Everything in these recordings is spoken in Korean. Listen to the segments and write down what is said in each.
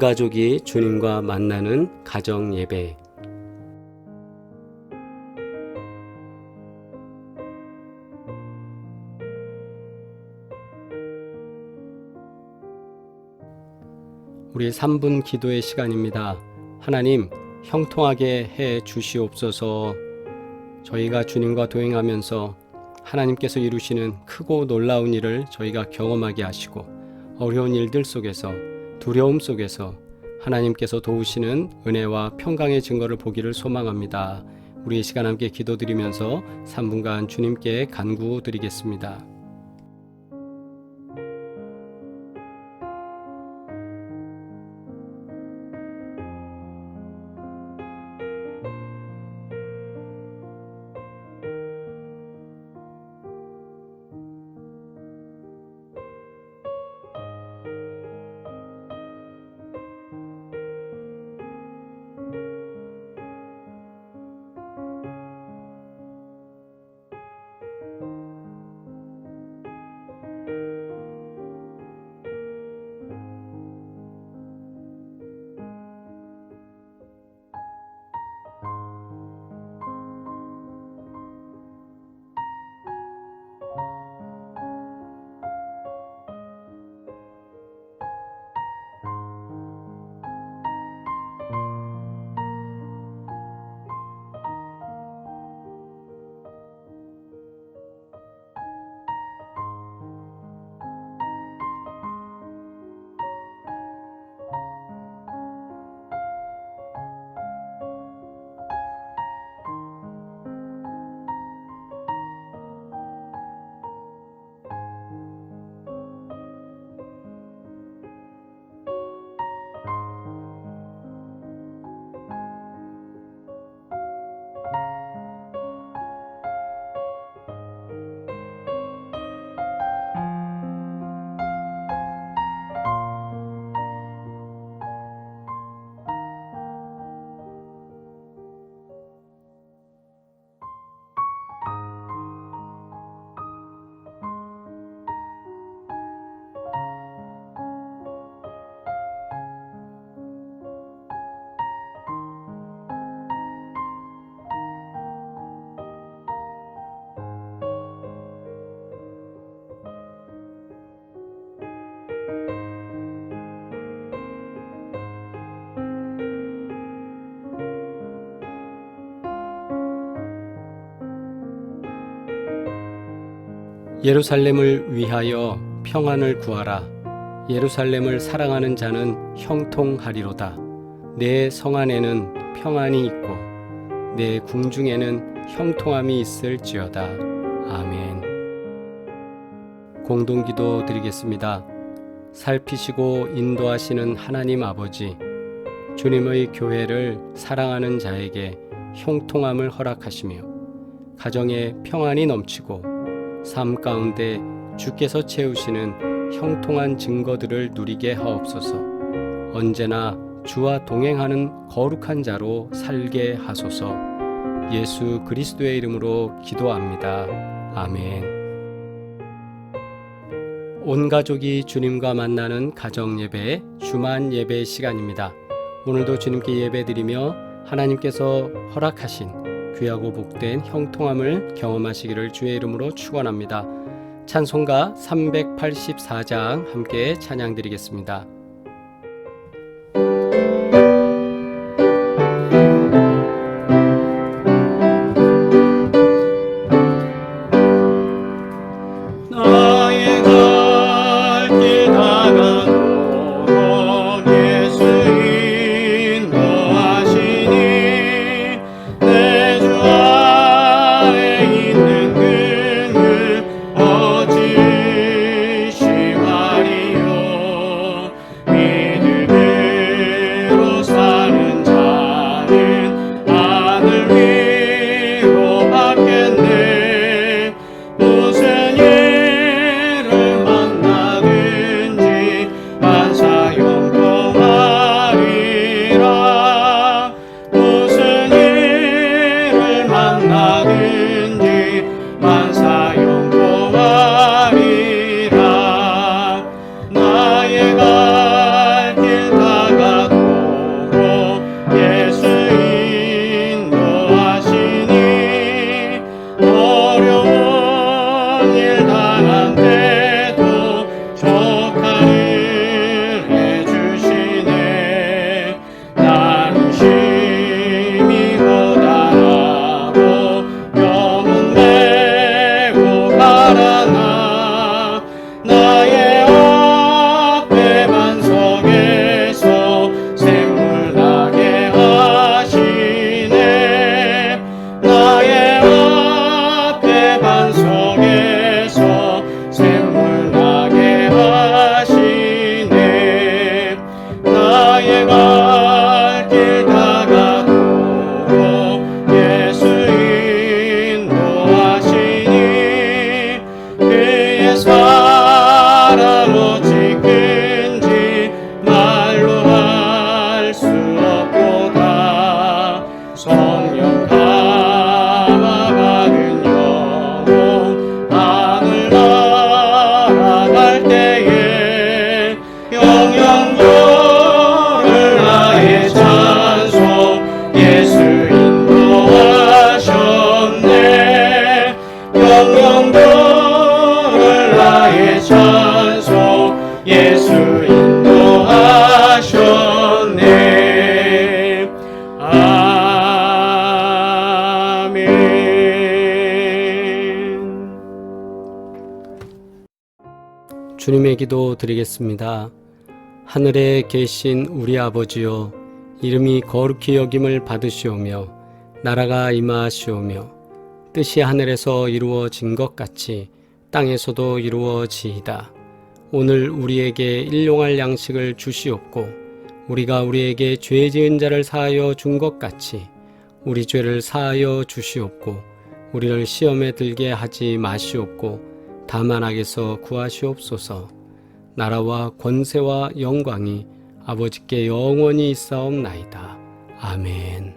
가족이 주님과 만나는 가정 예배. 우리 3분 기도의 시간입니다. 하나님, 형통하게 해 주시옵소서. 저희가 주님과 동행하면서 하나님께서 이루시는 크고 놀라운 일을 저희가 경험하게 하시고, 어려운 일들 속에서, 두려움 속에서 하나님께서 도우시는 은혜와 평강의 증거를 보기를 소망합니다. 우리 이 시간 함께 기도드리면서 3분간 주님께 간구드리겠습니다. 예루살렘을 위하여 평안을 구하라. 예루살렘을 사랑하는 자는 형통하리로다. 내 성 안에는 평안이 있고 내 궁중에는 형통함이 있을지어다. 아멘. 공동기도 드리겠습니다. 살피시고 인도하시는 하나님 아버지, 주님의 교회를 사랑하는 자에게 형통함을 허락하시며 가정에 평안이 넘치고 삶 가운데 주께서 채우시는 형통한 증거들을 누리게 하옵소서. 언제나 주와 동행하는 거룩한 자로 살게 하소서. 예수 그리스도의 이름으로 기도합니다. 아멘. 온 가족이 주님과 만나는 가정 예배, 주만 예배 시간입니다. 오늘도 주님께 예배드리며 하나님께서 허락하신 귀하고 복된 형통함을 경험하시기를 주의 이름으로 축원합니다. 찬송가 384장 함께 찬양드리겠습니다. 나의 갈 길 다가 주님의 기도 드리겠습니다. 하늘에 계신 우리 아버지여, 이름이 거룩히 여김을 받으시오며 나라가 임하시오며 뜻이 하늘에서 이루어진 것 같이 땅에서도 이루어지이다. 오늘 우리에게 일용할 양식을 주시옵고 우리가 우리에게 죄 지은 자를 사하여 준 것 같이 우리 죄를 사하여 주시옵고 우리를 시험에 들게 하지 마시옵고 다만 악에서 구하시옵소서. 나라와 권세와 영광이 아버지께 영원히 있사옵나이다. 아멘.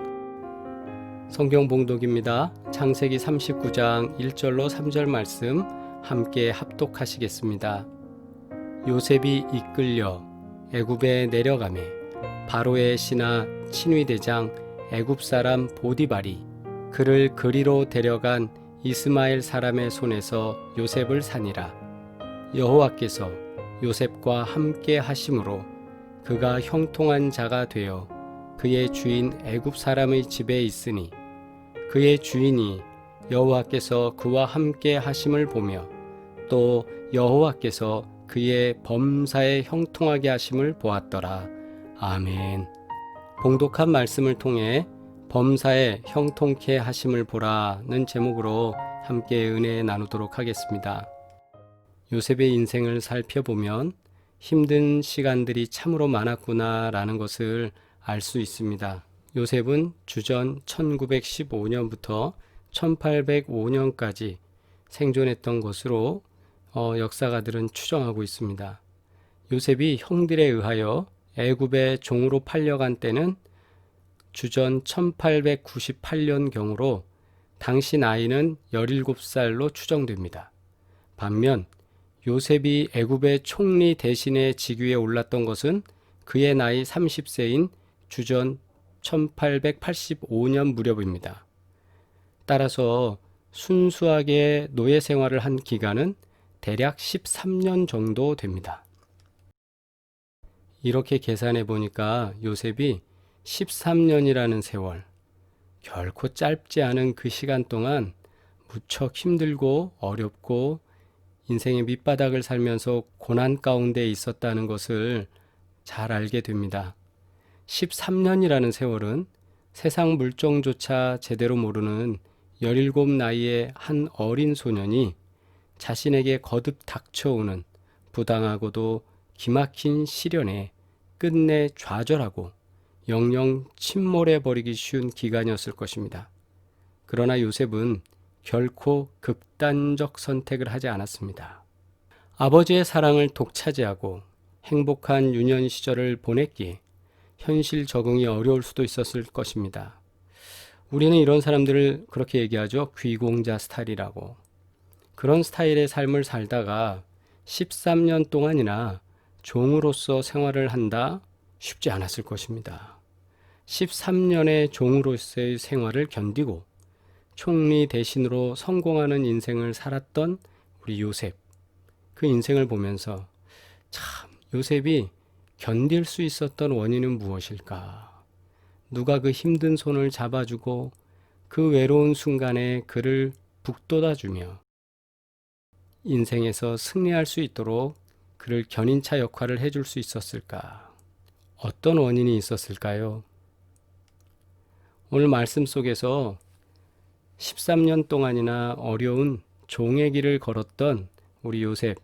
성경 봉독입니다. 창세기 39장 1절로 3절 말씀 함께 합독하시겠습니다. 요셉이 이끌려 애굽에 내려가매 바로의 신하 친위대장 애굽 사람 보디발이 그를 그리로 데려간 이스마엘 사람의 손에서 요셉을 사니라. 여호와께서 요셉과 함께 하심으로 그가 형통한 자가 되어 그의 주인 애굽 사람의 집에 있으니 그의 주인이 여호와께서 그와 함께 하심을 보며 또 여호와께서 그의 범사에 형통하게 하심을 보았더라. 아멘. 봉독한 말씀을 통해 범사에 형통케 하심을 보라는 제목으로 함께 은혜 나누도록 하겠습니다. 요셉의 인생을 살펴보면 힘든 시간들이 참으로 많았구나라는 것을 알 수 있습니다. 요셉은 주전 1915년부터 1805년까지 생존했던 것으로 역사가들은 추정하고 있습니다. 요셉이 형들에 의하여 애굽의 종으로 팔려간 때는 주전 1898년경으로 당시 나이는 17살로 추정됩니다. 반면 요셉이 애굽의 총리 대신의 직위에 올랐던 것은 그의 나이 30세인 주전 1885년 무렵입니다. 따라서 순수하게 노예 생활을 한 기간은 대략 13년 정도 됩니다. 이렇게 계산해 보니까 요셉이 13년이라는 세월, 결코 짧지 않은 그 시간 동안 무척 힘들고 어렵고 인생의 밑바닥을 살면서 고난 가운데 있었다는 것을 잘 알게 됩니다. 13년이라는 세월은 세상 물정조차 제대로 모르는 17 나이의 한 어린 소년이 자신에게 거듭 닥쳐오는 부당하고도 기막힌 시련에 끝내 좌절하고 영영 침몰해버리기 쉬운 기간이었을 것입니다. 그러나 요셉은 결코 극단적 선택을 하지 않았습니다. 아버지의 사랑을 독차지하고 행복한 유년 시절을 보냈기에 현실 적응이 어려울 수도 있었을 것입니다. 우리는 이런 사람들을 그렇게 얘기하죠. 귀공자 스타일이라고. 그런 스타일의 삶을 살다가 13년 동안이나 종으로서 생활을 한다? 쉽지 않았을 것입니다. 13년의 종으로서의 생활을 견디고 총리 대신으로 성공하는 인생을 살았던 우리 요셉. 그 인생을 보면서 참 요셉이 견딜 수 있었던 원인은 무엇일까? 누가 그 힘든 손을 잡아주고 그 외로운 순간에 그를 북돋아주며 인생에서 승리할 수 있도록 그를 견인차 역할을 해줄 수 있었을까? 어떤 원인이 있었을까요? 오늘 말씀 속에서 13년 동안이나 어려운 종의 길을 걸었던 우리 요셉,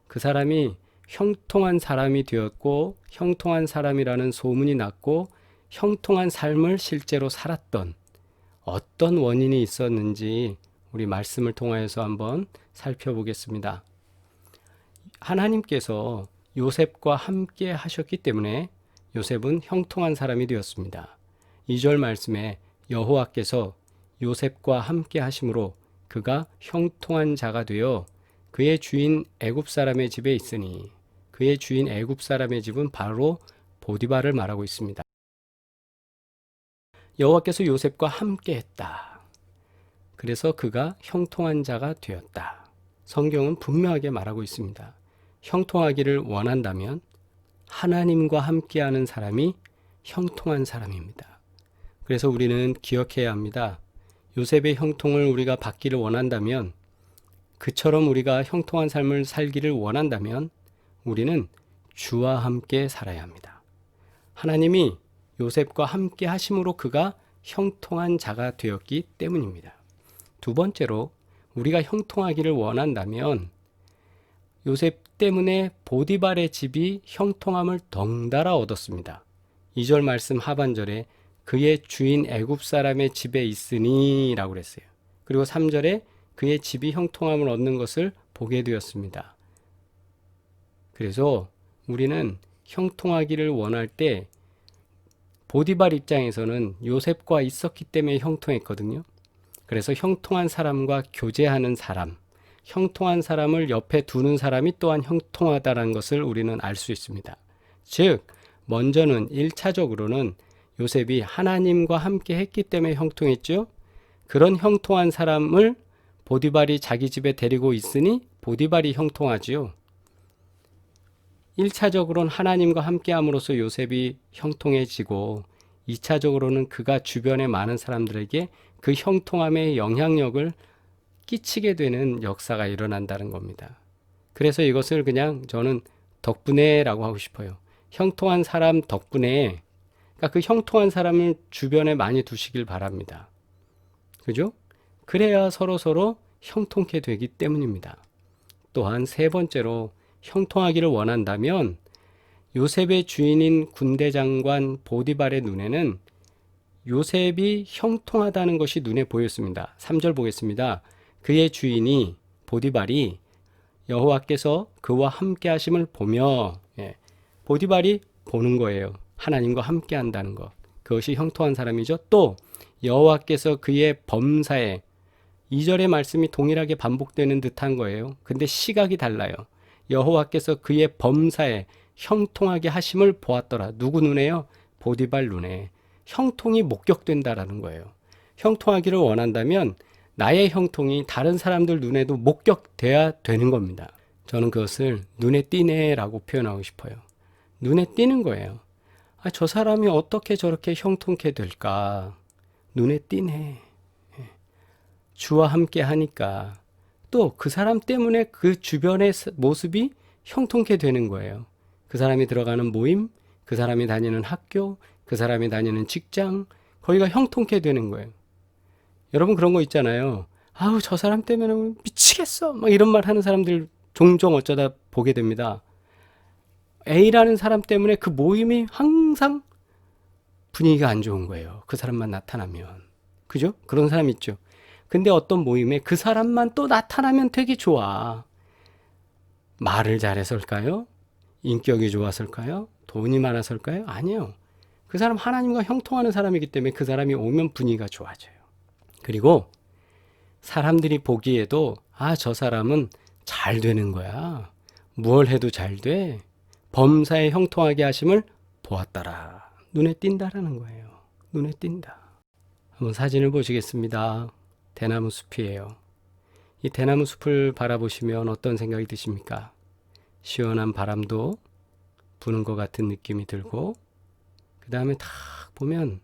그 사람이 형통한 사람이 되었고 형통한 사람이라는 소문이 났고 형통한 삶을 실제로 살았던 어떤 원인이 있었는지 우리 말씀을 통하여서 한번 살펴보겠습니다. 하나님께서 요셉과 함께 하셨기 때문에 요셉은 형통한 사람이 되었습니다. 2절 말씀에 여호와께서 요셉과 함께 하심으로 그가 형통한 자가 되어 그의 주인 애굽 사람의 집에 있으니, 그의 주인 애굽 사람의 집은 바로 보디발을 말하고 있습니다. 여호와께서 요셉과 함께 했다. 그래서 그가 형통한 자가 되었다. 성경은 분명하게 말하고 있습니다. 형통하기를 원한다면 하나님과 함께하는 사람이 형통한 사람입니다. 그래서 우리는 기억해야 합니다. 요셉의 형통을 우리가 받기를 원한다면, 그처럼 우리가 형통한 삶을 살기를 원한다면 우리는 주와 함께 살아야 합니다. 하나님이 요셉과 함께 하심으로 그가 형통한 자가 되었기 때문입니다. 두 번째로 우리가 형통하기를 원한다면 요셉 때문에 보디발의 집이 형통함을 덩달아 얻었습니다. 2절 말씀 하반절에 그의 주인 애굽 사람의 집에 있으니 라고 그랬어요. 그리고 3절에 그의 집이 형통함을 얻는 것을 보게 되었습니다. 그래서 우리는 형통하기를 원할 때 보디발 입장에서는 요셉과 있었기 때문에 형통했거든요. 그래서 형통한 사람과 교제하는 사람, 형통한 사람을 옆에 두는 사람이 또한 형통하다는 것을 우리는 알 수 있습니다. 즉, 먼저는 1차적으로는 요셉이 하나님과 함께 했기 때문에 형통했죠. 그런 형통한 사람을 보디발이 자기 집에 데리고 있으니 보디발이 형통하지요. 1차적으로는 하나님과 함께 함으로써 요셉이 형통해지고 2차적으로는 그가 주변의 많은 사람들에게 그 형통함의 영향력을 끼치게 되는 역사가 일어난다는 겁니다. 그래서 이것을 그냥 저는 덕분에라고 하고 싶어요. 형통한 사람 덕분에, 그러니까 그 형통한 사람을 주변에 많이 두시길 바랍니다. 그죠? 그래야 서로 형통케 되기 때문입니다. 또한 세 번째로 형통하기를 원한다면 요셉의 주인인 군대장관 보디발의 눈에는 요셉이 형통하다는 것이 눈에 보였습니다. 3절 보겠습니다. 그의 주인이 보디발이 여호와께서 그와 함께 하심을 보며, 보디발이 보는 거예요. 하나님과 함께 한다는 것. 그것이 형통한 사람이죠. 또 여호와께서 그의 범사에, 2절의 말씀이 동일하게 반복되는 듯한 거예요. 근데 시각이 달라요. 여호와께서 그의 범사에 형통하게 하심을 보았더라. 누구 눈에요? 보디발 눈에. 형통이 목격된다라는 거예요. 형통하기를 원한다면 나의 형통이 다른 사람들 눈에도 목격돼야 되는 겁니다. 저는 그것을 눈에 띄네라고 표현하고 싶어요. 눈에 띄는 거예요. 저 사람이 어떻게 저렇게 형통케 될까? 눈에 띄네. 주와 함께 하니까 또 그 사람 때문에 그 주변의 모습이 형통케 되는 거예요. 그 사람이 들어가는 모임, 그 사람이 다니는 학교, 그 사람이 다니는 직장, 거기가 형통케 되는 거예요. 여러분 그런 거 있잖아요. 아우 저 사람 때문에 미치겠어 막 이런 말 하는 사람들 종종 어쩌다 보게 됩니다. A라는 사람 때문에 그 모임이 항상 분위기가 안 좋은 거예요. 그 사람만 나타나면. 그죠? 그런 사람 있죠. 근데 어떤 모임에 그 사람만 또 나타나면 되게 좋아. 말을 잘해서일까요? 인격이 좋았을까요? 돈이 많아서일까요? 아니에요. 그 사람 하나님과 형통하는 사람이기 때문에 그 사람이 오면 분위기가 좋아져요. 그리고 사람들이 보기에도 저 사람은 잘 되는 거야. 무얼 해도 잘 돼. 범사에 형통하게 하심을 보았더라. 눈에 띈다라는 거예요. 눈에 띈다. 한번 사진을 보시겠습니다. 대나무 숲이에요. 이 대나무 숲을 바라보시면 어떤 생각이 드십니까? 시원한 바람도 부는 것 같은 느낌이 들고 그 다음에 딱 보면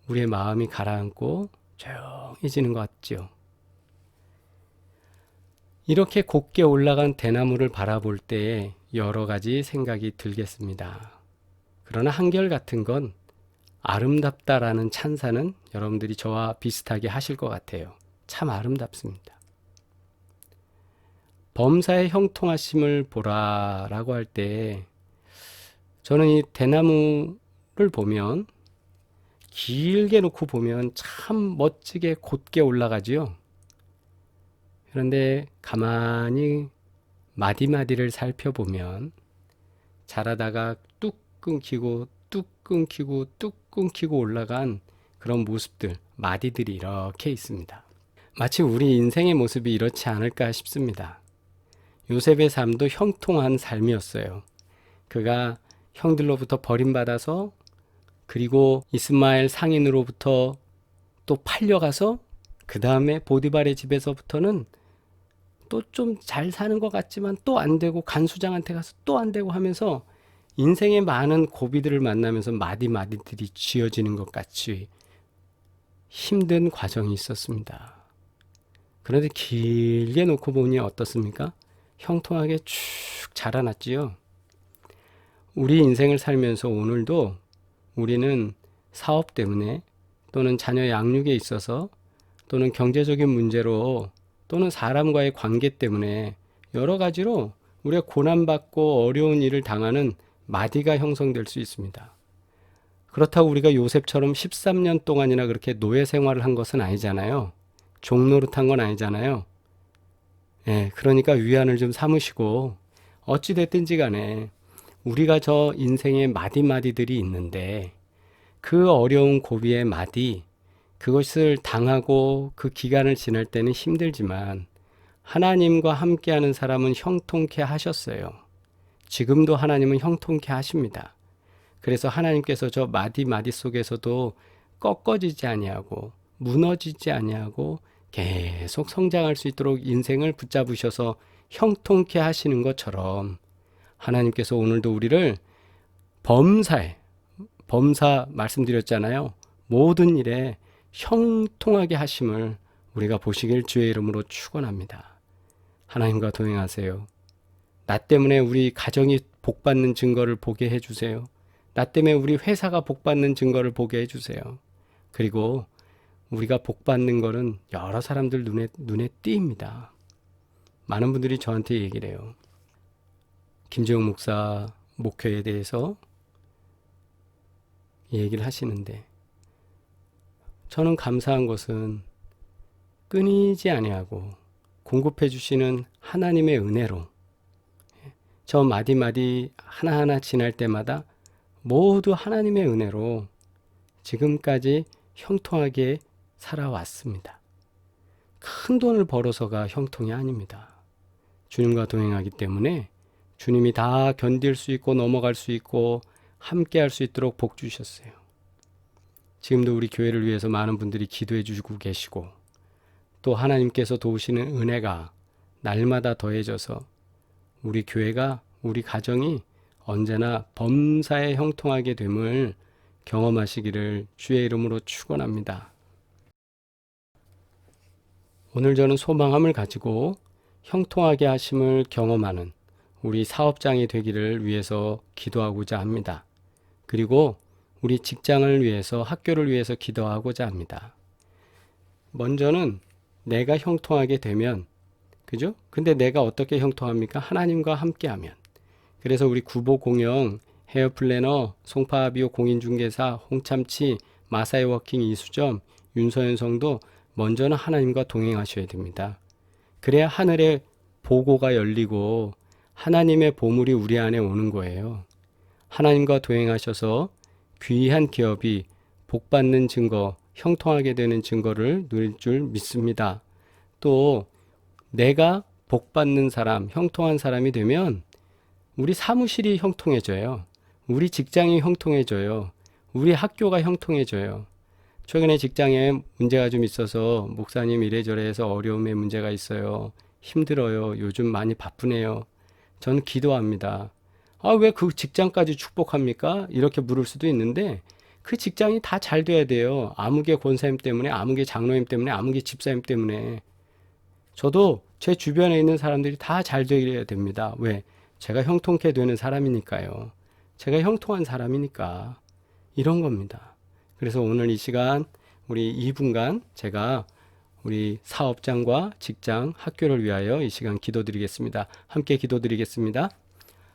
우리의 마음이 가라앉고 조용해지는 것 같죠. 이렇게 곱게 올라간 대나무를 바라볼 때에 여러 가지 생각이 들겠습니다. 그러나 한결같은 건 아름답다라는 찬사는 여러분들이 저와 비슷하게 하실 것 같아요. 참 아름답습니다. 범사의 형통하심을 보라라고 할 때 저는 이 대나무를 보면 길게 놓고 보면 참 멋지게 곧게 올라가지요. 그런데 가만히 마디마디를 살펴보면 자라다가 뚝 끊기고 뚝 끊기고 뚝 끊기고 올라간 그런 모습들, 마디들이 이렇게 있습니다. 마치 우리 인생의 모습이 이렇지 않을까 싶습니다. 요셉의 삶도 형통한 삶이었어요. 그가 형들로부터 버림받아서 그리고 이스마엘 상인으로부터 또 팔려가서 그 다음에 보디발의 집에서부터는 또 좀 잘 사는 것 같지만 또 안 되고 간수장한테 가서 또 안 되고 하면서 인생의 많은 고비들을 만나면서 마디마디들이 쥐어지는 것 같이 힘든 과정이 있었습니다. 그런데 길게 놓고 보니 어떻습니까? 형통하게 쭉 쫙 자라났지요. 우리 인생을 살면서 오늘도 우리는 사업 때문에 또는 자녀 양육에 있어서 또는 경제적인 문제로 또는 사람과의 관계 때문에 여러 가지로 우리가 고난받고 어려운 일을 당하는 마디가 형성될 수 있습니다. 그렇다고 우리가 요셉처럼 13년 동안이나 그렇게 노예 생활을 한 것은 아니잖아요. 종노릇한 건 아니잖아요. 예, 그러니까 위안을 좀 삼으시고 어찌됐든지 간에 우리가 저 인생의 마디마디들이 있는데 그 어려운 고비의 마디, 그것을 당하고 그 기간을 지날 때는 힘들지만 하나님과 함께하는 사람은 형통케 하셨어요. 지금도 하나님은 형통케 하십니다. 그래서 하나님께서 저 마디마디 속에서도 꺾어지지 아니하고 무너지지 아니하고 계속 성장할 수 있도록 인생을 붙잡으셔서 형통케 하시는 것처럼 하나님께서 오늘도 우리를 범사 말씀드렸잖아요. 모든 일에 형통하게 하심을 우리가 보시길 주의 이름으로 축원합니다. 하나님과 동행하세요. 나 때문에 우리 가정이 복받는 증거를 보게 해주세요. 나 때문에 우리 회사가 복받는 증거를 보게 해주세요. 그리고 우리가 복받는 거는 여러 사람들 눈에 띕니다. 많은 분들이 저한테 얘기를 해요. 김재웅 목사 목회에 대해서 얘기를 하시는데 저는 감사한 것은 끊이지 아니하고 공급해 주시는 하나님의 은혜로 저 마디마디 하나하나 지날 때마다 모두 하나님의 은혜로 지금까지 형통하게 살아왔습니다. 큰 돈을 벌어서가 형통이 아닙니다. 주님과 동행하기 때문에 주님이 다 견딜 수 있고 넘어갈 수 있고 함께 할 수 있도록 복 주셨어요. 지금도 우리 교회를 위해서 많은 분들이 기도해 주시고 계시고 또 하나님께서 도우시는 은혜가 날마다 더해져서 우리 교회가 우리 가정이 언제나 범사에 형통하게 됨을 경험하시기를 주의 이름으로 축원합니다. 오늘 저는 소망함을 가지고 형통하게 하심을 경험하는 우리 사업장이 되기를 위해서 기도하고자 합니다. 그리고 우리 직장을 위해서 학교를 위해서 기도하고자 합니다. 먼저는 내가 형통하게 되면 그죠? 근데 내가 어떻게 형통합니까? 하나님과 함께하면. 그래서 우리 구보공영, 헤어플래너, 송파비오 공인중개사, 홍참치, 마사이 워킹 이수점, 윤서연 성도 먼저는 하나님과 동행하셔야 됩니다. 그래야 하늘의 보고가 열리고 하나님의 보물이 우리 안에 오는 거예요. 하나님과 동행하셔서 귀한 기업이 복받는 증거, 형통하게 되는 증거를 누릴 줄 믿습니다. 또 내가 복받는 사람, 형통한 사람이 되면 우리 사무실이 형통해져요. 우리 직장이 형통해져요. 우리 학교가 형통해져요. 최근에 직장에 문제가 좀 있어서 목사님 이래저래 해서 어려움에 문제가 있어요. 힘들어요. 요즘 많이 바쁘네요. 저는 기도합니다. 왜 그 직장까지 축복합니까? 이렇게 물을 수도 있는데 그 직장이 다 잘 돼야 돼요. 아무개 권사님 때문에, 아무개 장로님 때문에, 아무개 집사님 때문에. 저도 제 주변에 있는 사람들이 다 잘 되어야 됩니다. 왜? 제가 형통케 되는 사람이니까요. 제가 형통한 사람이니까. 이런 겁니다. 그래서 오늘 이 시간 우리 2분간 제가 우리 사업장과 직장, 학교를 위하여 이 시간 기도드리겠습니다. 함께 기도드리겠습니다.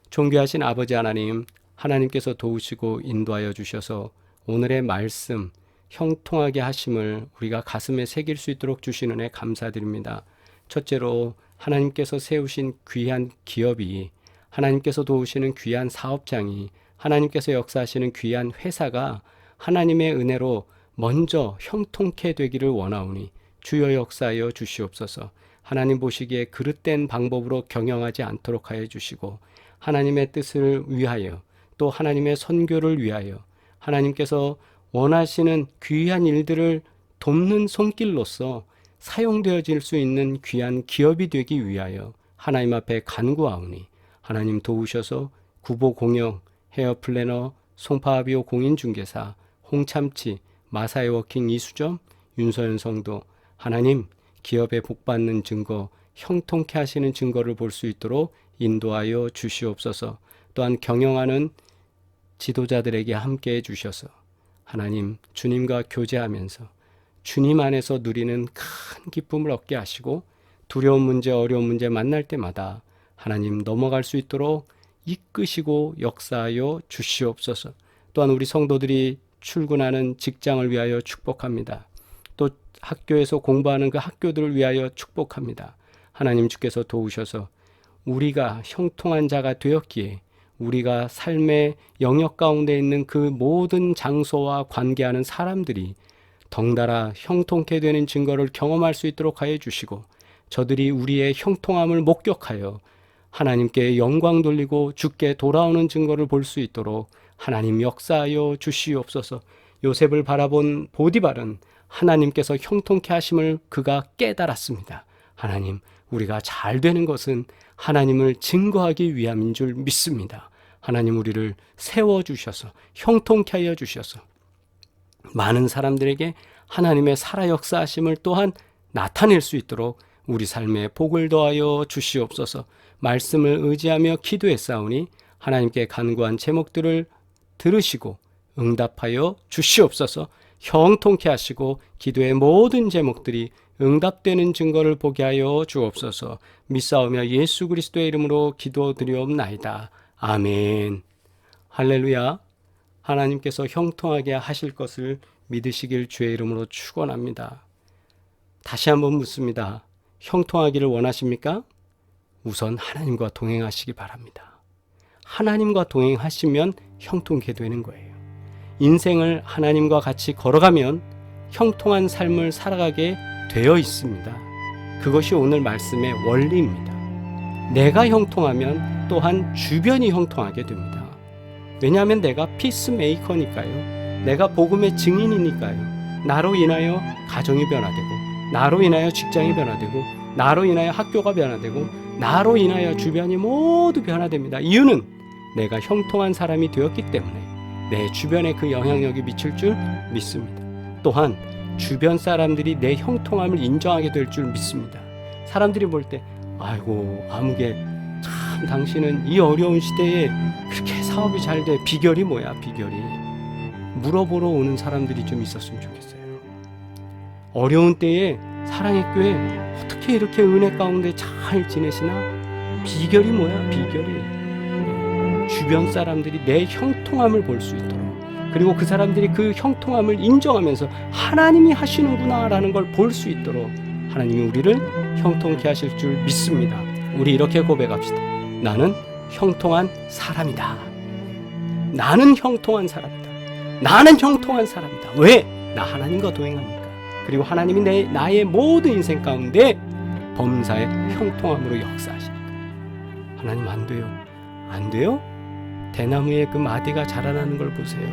존귀하신 아버지 하나님, 하나님께서 도우시고 인도하여 주셔서 오늘의 말씀 형통하게 하심을 우리가 가슴에 새길 수 있도록 주시는 애 감사드립니다. 첫째로 하나님께서 세우신 귀한 기업이, 하나님께서 도우시는 귀한 사업장이, 하나님께서 역사하시는 귀한 회사가 하나님의 은혜로 먼저 형통케 되기를 원하오니 주여 역사하여 주시옵소서. 하나님 보시기에 그릇된 방법으로 경영하지 않도록 하여 주시고 하나님의 뜻을 위하여 또 하나님의 선교를 위하여 하나님께서 원하시는 귀한 일들을 돕는 손길로서 사용되어질 수 있는 귀한 기업이 되기 위하여 하나님 앞에 간구하오니 하나님 도우셔서 구보공영, 헤어플래너, 송파비오 공인중개사, 홍참치, 마사이 워킹 이수점, 윤서연 성도 하나님 기업에 복받는 증거, 형통케 하시는 증거를 볼 수 있도록 인도하여 주시옵소서. 또한 경영하는 지도자들에게 함께해 주셔서 하나님 주님과 교제하면서 주님 안에서 누리는 큰 기쁨을 얻게 하시고 두려운 문제, 어려운 문제 만날 때마다 하나님 넘어갈 수 있도록 이끄시고 역사하여 주시옵소서. 또한 우리 성도들이 출근하는 직장을 위하여 축복합니다. 또 학교에서 공부하는 그 학교들을 위하여 축복합니다. 하나님 주께서 도우셔서 우리가 형통한 자가 되었기에 우리가 삶의 영역 가운데 있는 그 모든 장소와 관계하는 사람들이 덩달아 형통케 되는 증거를 경험할 수 있도록 하여 주시고 저들이 우리의 형통함을 목격하여 하나님께 영광 돌리고 주께 돌아오는 증거를 볼 수 있도록 하나님 역사하여 주시옵소서. 요셉을 바라본 보디발은 하나님께서 형통케 하심을 그가 깨달았습니다. 하나님, 우리가 잘 되는 것은 하나님을 증거하기 위함인 줄 믿습니다. 하나님 우리를 세워주셔서 형통케 하여 주셔서 많은 사람들에게 하나님의 살아 역사하심을 또한 나타낼 수 있도록 우리 삶에 복을 더하여 주시옵소서. 말씀을 의지하며 기도했사오니 하나님께 간구한 제목들을 들으시고 응답하여 주시옵소서. 형통케 하시고 기도의 모든 제목들이 응답되는 증거를 보게 하여 주옵소서. 믿사오며 예수 그리스도의 이름으로 기도드리옵나이다. 아멘. 할렐루야. 하나님께서 형통하게 하실 것을 믿으시길 주의 이름으로 축원합니다. 다시 한번 묻습니다. 형통하기를 원하십니까? 우선 하나님과 동행하시기 바랍니다. 하나님과 동행하시면 형통케 되는 거예요. 인생을 하나님과 같이 걸어가면 형통한 삶을 살아가게 되어 있습니다. 그것이 오늘 말씀의 원리입니다. 내가 형통하면 또한 주변이 형통하게 됩니다. 왜냐하면 내가 피스메이커니까요. 내가 복음의 증인이니까요. 나로 인하여 가정이 변화되고 나로 인하여 직장이 변화되고 나로 인하여 학교가 변화되고 나로 인하여 주변이 모두 변화됩니다. 이유는 내가 형통한 사람이 되었기 때문에 내 주변에 그 영향력이 미칠 줄 믿습니다. 또한 주변 사람들이 내 형통함을 인정하게 될 줄 믿습니다. 사람들이 볼 때 아이고 아무개 참 당신은 이 어려운 시대에 그렇게 사업이 잘 돼. 비결이 뭐야 비결이. 물어보러 오는 사람들이 좀 있었으면 좋겠어요. 어려운 때에 사랑의 교회 어떻게 이렇게 은혜 가운데 잘 지내시나? 비결이 뭐야 비결이. 주변 사람들이 내 형통함을 볼 수 있도록 그리고 그 사람들이 그 형통함을 인정하면서 하나님이 하시는구나 라는 걸 볼 수 있도록 하나님이 우리를 형통케 하실 줄 믿습니다. 우리 이렇게 고백합시다. 나는 형통한 사람이다. 나는 형통한 사람이다. 나는 형통한 사람이다. 왜? 나 하나님과 동행하니까. 그리고 하나님이 나의 모든 인생 가운데 범사의 형통함으로 역사하시니까. 하나님 안 돼요. 안 돼요? 대나무에 그 마디가 자라나는 걸 보세요.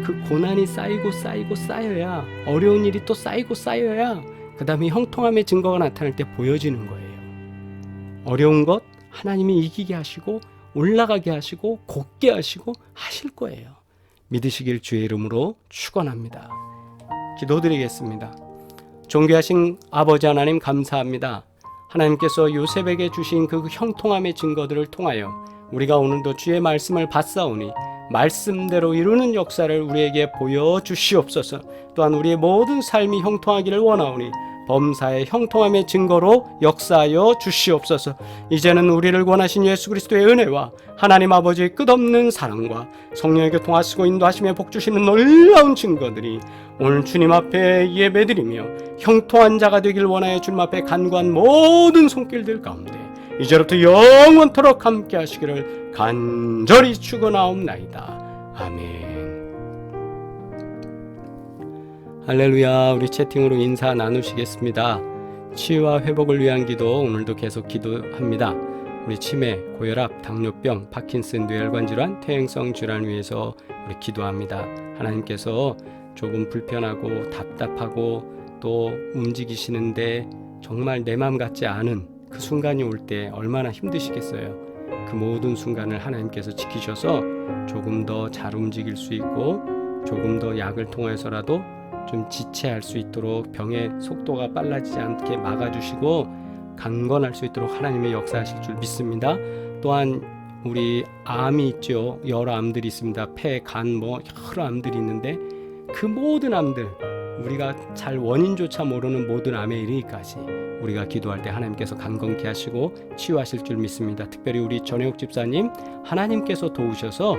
그 고난이 쌓이고 쌓이고 쌓여야 어려운 일이 또 쌓이고 쌓여야 그 다음에 형통함의 증거가 나타날 때 보여지는 거예요. 어려운 것 하나님이 이기게 하시고 올라가게 하시고 곧게 하시고 하실 거예요. 믿으시길 주의 이름으로 축원합니다. 기도드리겠습니다. 존귀하신 아버지 하나님 감사합니다. 하나님께서 요셉에게 주신 그 형통함의 증거들을 통하여 우리가 오늘도 주의 말씀을 받사오니 말씀대로 이루는 역사를 우리에게 보여주시옵소서. 또한 우리의 모든 삶이 형통하기를 원하오니 범사의 형통함의 증거로 역사하여 주시옵소서. 이제는 우리를 권하신 예수 그리스도의 은혜와 하나님 아버지의 끝없는 사랑과 성령의 교통하시고 인도하심에 복주시는 놀라운 증거들이 오늘 주님 앞에 예배드리며 형통한 자가 되길 원하여 주님 앞에 간구한 모든 손길들 가운데 이제부터 영원토록 함께 하시기를 간절히 축원하옵나이다. 아멘. 할렐루야. 우리 채팅으로 인사 나누시겠습니다. 치유와 회복을 위한 기도 오늘도 계속 기도합니다. 우리 치매, 고혈압, 당뇨병, 파킨슨, 뇌혈관 질환, 퇴행성 질환 위해서 우리 기도합니다. 하나님께서 조금 불편하고 답답하고 또 움직이시는데 정말 내 맘 같지 않은 그 순간이 올 때 얼마나 힘드시겠어요. 그 모든 순간을 하나님께서 지키셔서 조금 더 잘 움직일 수 있고 조금 더 약을 통해서라도 좀 지체할 수 있도록 병의 속도가 빨라지지 않게 막아주시고 강건할 수 있도록 하나님의 역사하실 줄 믿습니다. 또한 우리 암이 있죠. 여러 암들이 있습니다. 폐, 간, 여러 암들이 있는데 그 모든 암들, 우리가 잘 원인조차 모르는 모든 암에 이르기까지 우리가 기도할 때 하나님께서 강건케 하시고 치유하실 줄 믿습니다. 특별히 우리 전혜옥 집사님, 하나님께서 도우셔서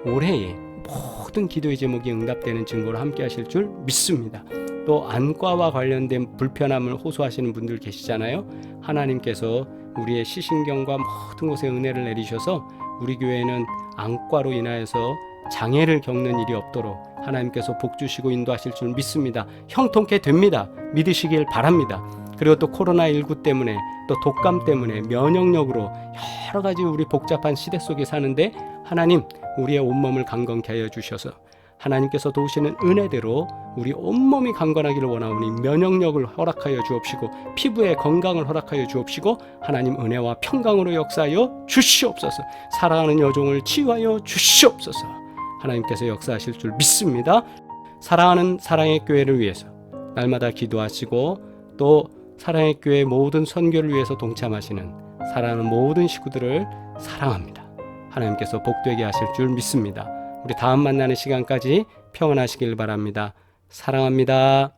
올해에 모든 기도의 제목이 응답되는 증거로 함께 하실 줄 믿습니다. 또 안과와 관련된 불편함을 호소하시는 분들 계시잖아요. 하나님께서 우리의 시신경과 모든 곳에 은혜를 내리셔서 우리 교회에는 안과로 인하여서 장애를 겪는 일이 없도록 하나님께서 복 주시고 인도하실 줄 믿습니다. 형통케 됩니다. 믿으시길 바랍니다. 그리고 또 코로나19 때문에, 또 독감 때문에, 면역력으로 여러 가지 우리 복잡한 시대 속에 사는데 하나님, 우리의 온몸을 강건케 하여 주셔서 하나님께서 도우시는 은혜대로 우리 온몸이 강건하기를 원하오니 면역력을 허락하여 주옵시고 피부의 건강을 허락하여 주옵시고 하나님 은혜와 평강으로 역사하여 주시옵소서. 사랑하는 여종을 치유하여 주시옵소서. 하나님께서 역사하실 줄 믿습니다. 사랑하는 사랑의 교회를 위해서 날마다 기도하시고 또 사랑의 교회 모든 선교를 위해서 동참하시는 사랑하는 모든 식구들을 사랑합니다. 하나님께서 복되게 하실 줄 믿습니다. 우리 다음 만나는 시간까지 평안하시길 바랍니다. 사랑합니다.